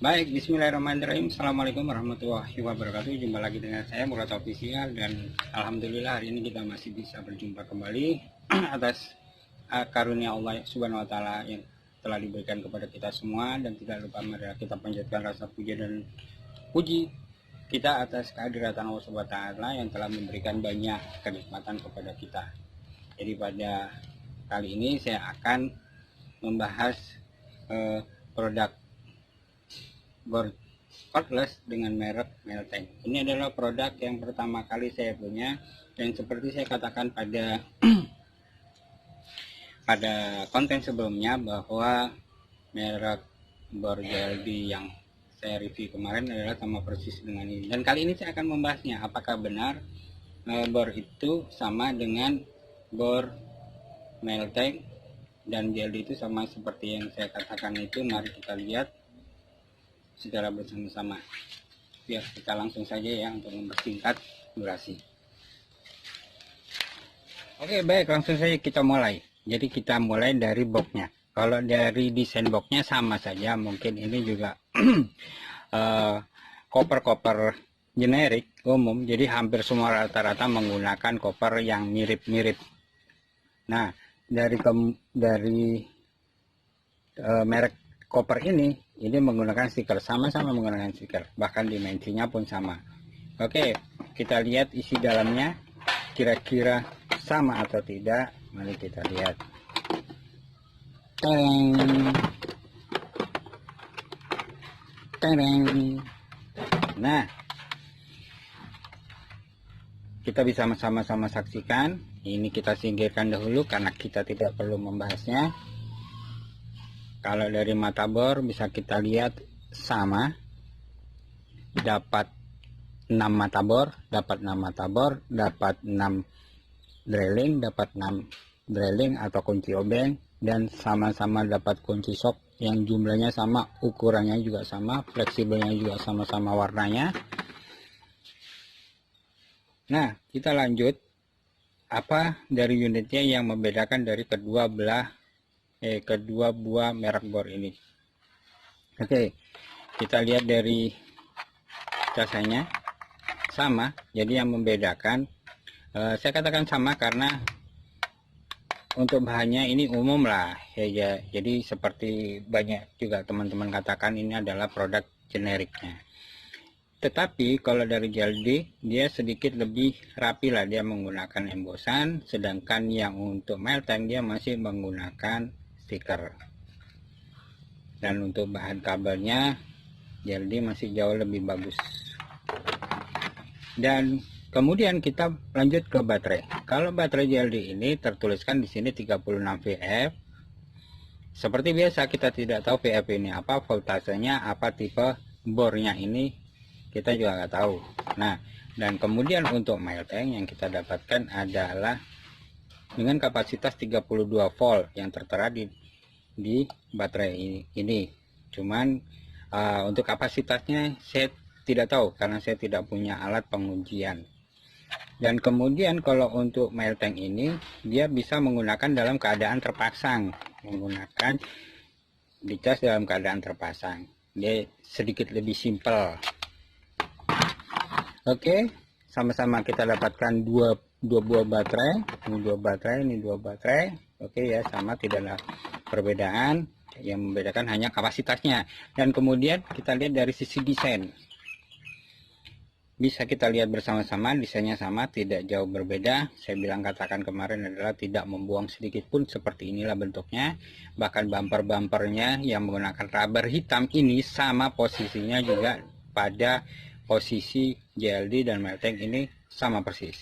Baik, bismillahirrahmanirrahim. Assalamualaikum warahmatullahi wabarakatuh. Jumpa lagi dengan saya Murad Official, dan alhamdulillah hari ini kita masih bisa berjumpa kembali atas karunia Allah Subhanahu wa taala yang telah diberikan kepada kita semua, dan tidak lupa mari kita panjatkan rasa puji dan puji kita atas kehadiran Allah Subhanahu wa taala yang telah memberikan banyak kenikmatan kepada kita. Jadi pada kali ini saya akan membahas produk bor cordless dengan merek Melteng. Ini adalah produk yang pertama kali saya punya, dan seperti saya katakan pada konten sebelumnya bahwa merek bor JLD yang saya review kemarin adalah sama persis dengan ini. Dan kali ini saya akan membahasnya apakah benar bor itu sama dengan bor Melteng dan JLD itu sama seperti yang saya katakan itu. Mari kita lihat secara bersama-sama. Biar kita langsung saja ya untuk mempersingkat durasi. Oke, baik, langsung saja kita mulai. Jadi kita mulai dari boxnya. Kalau dari desain boxnya sama saja, mungkin ini juga koper-koper generik umum. Jadi hampir semua rata-rata menggunakan koper yang mirip-mirip. Nah, dari merek koper ini menggunakan stiker, sama-sama menggunakan stiker, bahkan dimensinya pun sama. Oke, kita lihat isi dalamnya kira-kira sama atau tidak. Mari kita lihat. Tereng. Nah, kita bisa sama-sama saksikan. Ini kita singkirkan dahulu karena kita tidak perlu membahasnya. Kalau dari mata bor bisa kita lihat sama, dapat 6 mata bor, dapat 6 mata bor, dapat 6 drilling, dapat 6 drilling atau kunci obeng, dan sama-sama dapat kunci sok yang jumlahnya sama, ukurannya juga sama, fleksibelnya juga sama-sama warnanya. Nah, kita lanjut. Apa dari unitnya yang membedakan dari kedua buah merek bor ini? Oke, kita lihat dari casanya sama. Jadi yang membedakan, saya katakan sama karena untuk bahannya ini umum lah ya. Jadi seperti banyak juga teman-teman katakan ini adalah produk generiknya. Tetapi kalau dari JLD dia sedikit lebih rapi lah, dia menggunakan embosan, sedangkan yang untuk Melteng dia masih menggunakan stiker. Dan untuk bahan kabelnya JLD masih jauh lebih bagus. Dan kemudian kita lanjut ke baterai. Kalau baterai JLD ini tertuliskan di sini 36 VF. Seperti biasa kita tidak tahu VF ini apa, voltasenya apa, tipe bornya ini kita juga nggak tahu. Nah, dan kemudian untuk Melteng yang kita dapatkan adalah dengan kapasitas 32 volt yang tertera di baterai ini. Cuman untuk kapasitasnya saya tidak tahu karena saya tidak punya alat pengujian. Dan kemudian kalau untuk Melteng ini dia bisa menggunakan dalam keadaan terpasang, menggunakan dicas dalam keadaan terpasang. Dia sedikit lebih simpel. Oke, sama-sama kita dapatkan dua buah baterai. Ini dua baterai. Oke ya, sama, tidak ada perbedaan. Yang membedakan hanya kapasitasnya. Dan kemudian kita lihat dari sisi desain. Bisa kita lihat bersama-sama, desainnya sama, tidak jauh berbeda. Saya bilang katakan kemarin adalah tidak membuang sedikit pun, seperti inilah bentuknya. Bahkan bumper-bumpernya yang menggunakan rubber hitam ini sama posisinya juga pada posisi JLD dan Melteng ini sama persis.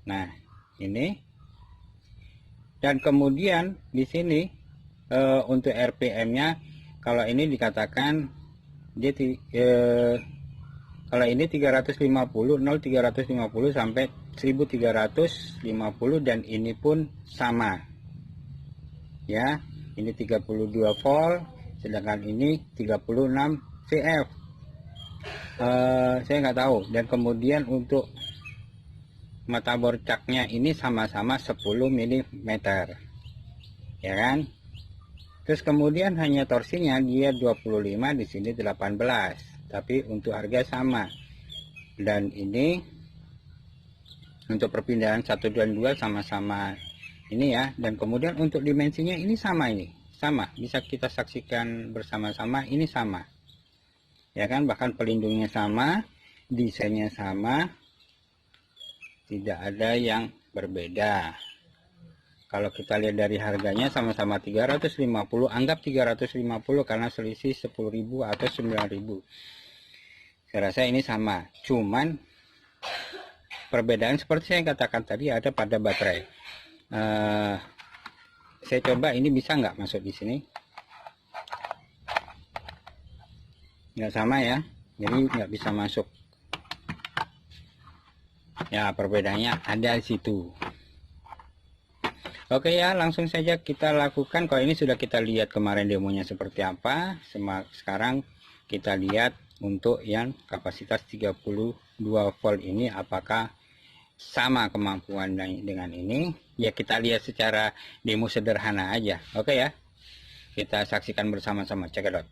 Nah, ini. Dan kemudian di sini untuk RPM-nya, kalau ini dikatakan dia kalau ini 350, 0 350 sampai 1350, dan ini pun sama. Ya, ini 32 volt, sedangkan ini 36 VF. Saya nggak tahu. Dan kemudian untuk mata borcaknya ini sama-sama 10 mm, ya kan. Terus kemudian hanya torsinya dia 25, di sini 18, tapi untuk harga sama. Dan ini untuk perpindahan 1 dan 2 sama-sama ini ya. Dan kemudian untuk dimensinya ini sama, bisa kita saksikan bersama-sama, ini sama ya kan. Bahkan pelindungnya sama, desainnya sama, tidak ada yang berbeda. Kalau kita lihat dari harganya sama-sama 350, anggap 350 karena selisih 10.000 atau 9.000. Saya rasa ini sama, cuman perbedaan seperti saya katakan tadi ada pada baterai. Saya coba ini bisa nggak masuk di sini. Nggak sama ya, jadi nggak bisa masuk. Ya, perbedaannya ada di situ. Oke ya, langsung saja kita lakukan. Kalau ini sudah kita lihat kemarin demonya seperti apa. Sekarang kita lihat untuk yang kapasitas 32 volt ini apakah sama kemampuan dengan ini. Ya, kita lihat secara demo sederhana aja. Oke ya, kita saksikan bersama-sama. Cekidot.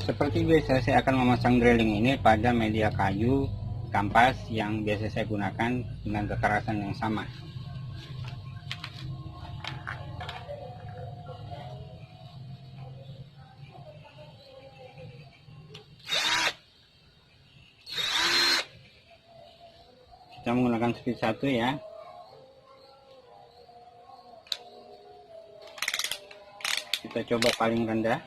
Seperti biasa, saya akan memasang drilling ini pada media kayu kampas yang biasa saya gunakan dengan kekerasan yang sama. Kita menggunakan speed 1 ya. Kita coba paling rendah.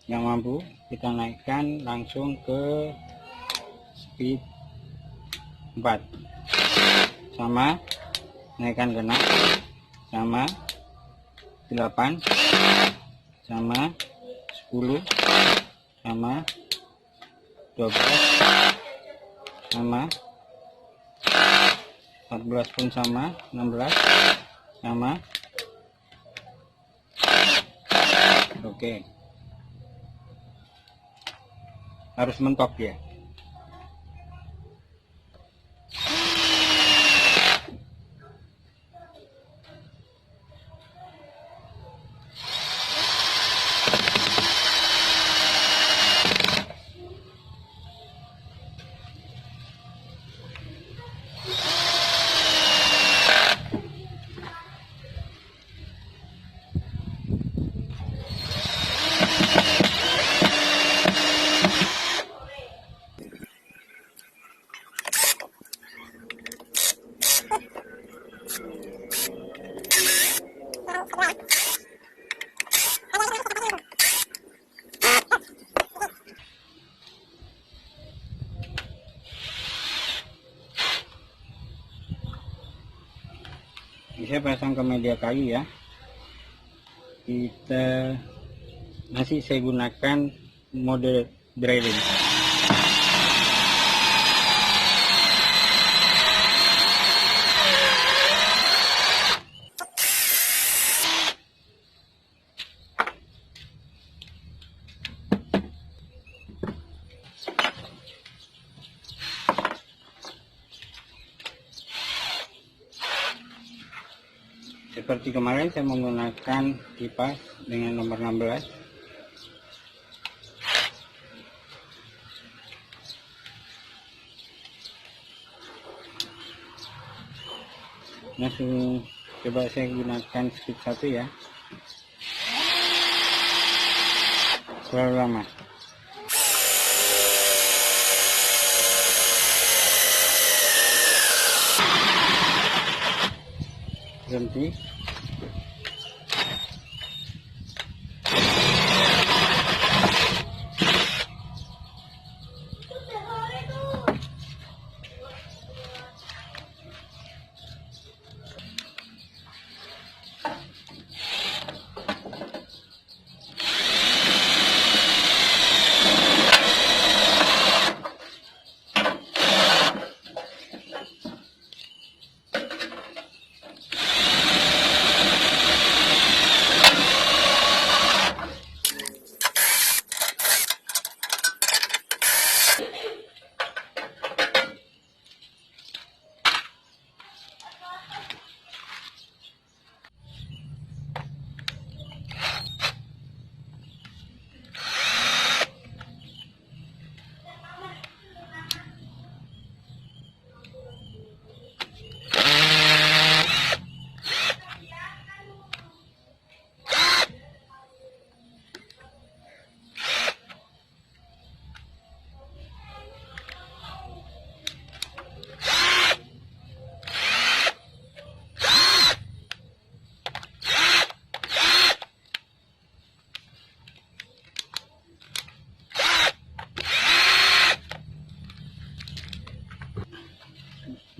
Yang mampu kita naikkan langsung ke speed 4, sama, naikkan ke 6, sama, 8, sama, 10, sama, 12, sama, 14 pun sama, 16, sama. Oke. Harus mentok ya. Bisa pasang ke media kayu ya. Masih saya gunakan mode drilling. Seperti kemarin saya menggunakan kipas dengan nomor 16. Langsung coba saya gunakan speed 1 ya. Terlalu lama. Berhenti.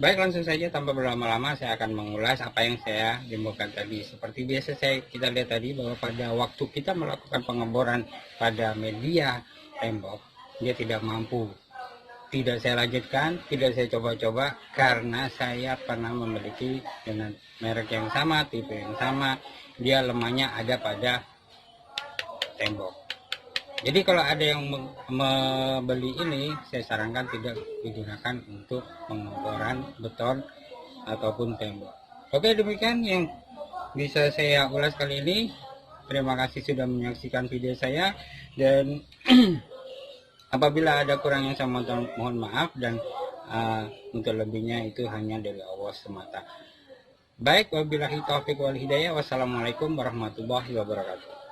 Baik, langsung saja tanpa berlama-lama saya akan mengulas apa yang saya demokan tadi. Seperti biasa kita lihat tadi bahwa pada waktu kita melakukan pengeboran pada media tembok, dia tidak mampu. Tidak saya lanjutkan, tidak saya coba-coba karena saya pernah memiliki dengan merek yang sama, tipe yang sama, dia lemahnya ada pada tembok. Jadi kalau ada yang membeli ini, saya sarankan tidak digunakan untuk pengeboran beton ataupun tembok. Oke, demikian yang bisa saya ulas kali ini. Terima kasih sudah menyaksikan video saya, dan apabila ada kurang yang saya mohon maaf, dan untuk lebihnya itu hanya dari Allah semata. Baik, wabillahi taufiq wal hidayah. Wassalamualaikum warahmatullahi wabarakatuh.